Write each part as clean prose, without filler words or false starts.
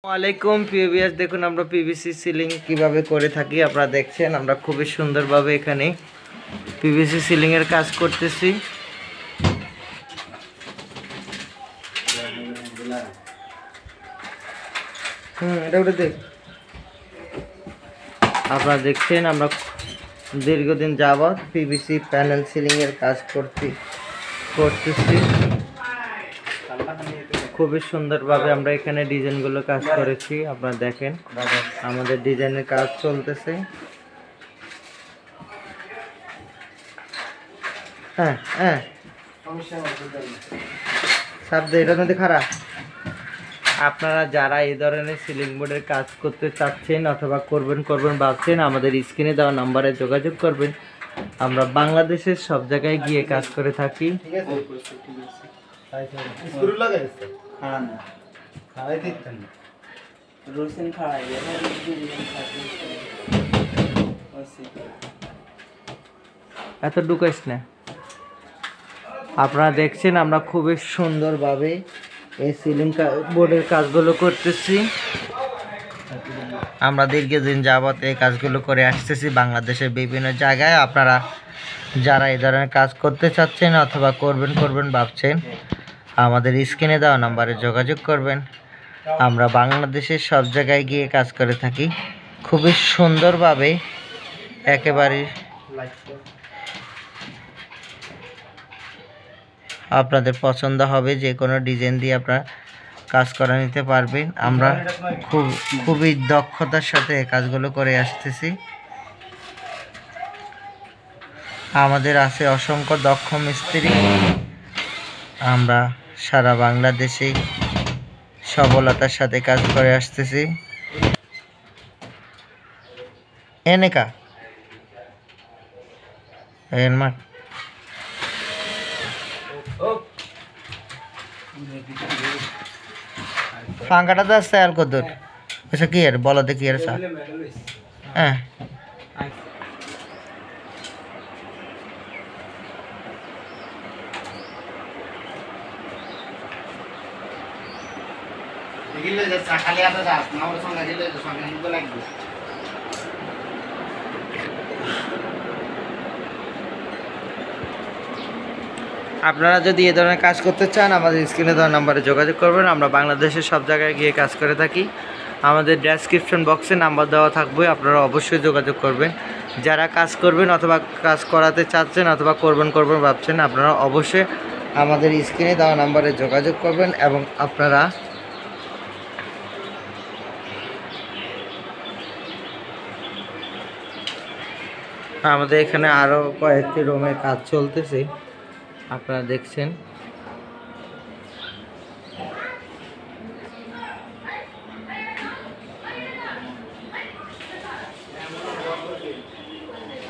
ওয়ালাইকুম পিভিএস। দেখুন আমরা পিভিসি সিলিং কিভাবে করে থাকি আপনারা দেখছেন। আমরা খুবই সুন্দরভাবে এখানে পিভিসি সিলিং এর কাজ করতেছি। আপনারা দেখছেন আমরা দীর্ঘদিন যাবৎ পিভিসি প্যানেল সিলিং এর কাজ করতেছি। খুবই সুন্দরভাবে আমরা এখানে ডিজাইনগুলো কাজ করেছি। আপনারা দেখেন আমাদের ডিজাইনের কাজ চলতেছে। এটার মধ্যে খারাপ। আপনারা যারা এই ধরনের সিলিং বোর্ডের কাজ করতে চাচ্ছেন অথবা করবেন ভাবছেন, আমাদের স্ক্রিনে দেওয়া নাম্বারে যোগাযোগ করবেন। আমরা বাংলাদেশের সব জায়গায় গিয়ে কাজ করে থাকি। এত ঢুকাইস না। আপনারা দেখছেন আমরা খুবই সুন্দরভাবে এই সিলিং বোর্ডের কাজগুলো করতেছি। আমরা দীর্ঘদিন যাবত এই কাজগুলো করে আসতেছি বাংলাদেশের বিভিন্ন জায়গায়। আপনারা যারা এই ধরনের কাজ করতে চাচ্ছেন অথবা করবেন ভাবছেন, আমাদের স্ক্রিনে দেওয়া নাম্বারে যোগাযোগ করবেন। আমরা বাংলাদেশের সব জায়গায় গিয়ে কাজ করে থাকি খুবই সুন্দরভাবে। একেবারে আপনাদের পছন্দ হবে, যে কোনো ডিজাইন দিয়ে আপনারা কাজ করে নিতে পারবেন। আমরা খুবই দক্ষতার সাথে কাজগুলো করে আসতেছি। আমাদের আছে অসংখ্য দক্ষ মিস্ত্রি। আমরা সারা বাংলাদেশে সফলতার সাথে কাজ করে আসতেছি। এনেকা ফাঙ্কাটা তো আসছে আর কত আচ্ছা কি আর বলো দেখি আর স্যার। হ্যাঁ আপনারা যদি এ ধরনের কাজ করতে চান আমাদের স্ক্রিনে দেওয়া নাম্বারে যোগাযোগ করবেন। আমরা বাংলাদেশের সব জায়গায় গিয়ে কাজ করে থাকি। আমাদের ডেসক্রিপশন বক্সে নাম্বার দেওয়া থাকবে, আপনারা অবশ্যই যোগাযোগ করবেন। যারা কাজ করবেন অথবা কাজ করাতে চাচ্ছেন অথবা করবেন ভাবছেন, আপনারা অবশ্যই আমাদের স্ক্রিনে দেওয়া নাম্বারে যোগাযোগ করবেন। এবং আপনারা আমাদের এখানে আরও কয়েকটি রুমে কাজ চলতেছে, আপনারা দেখছেন।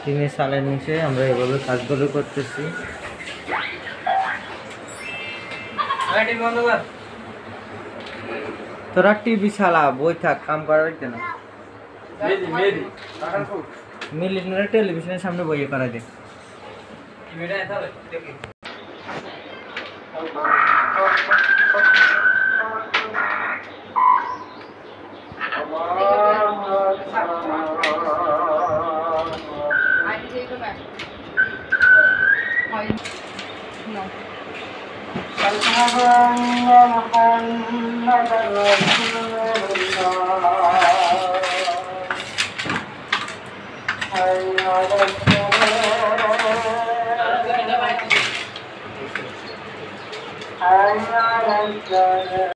টিনের চালের নিচে আমরা এভাবে কাজগুলো করতেছি। তোরা টিভি চালা, বই থাক, কাম করার না মিলিটারি টেলিভিশনের সামনে বইয়ে করা যায়।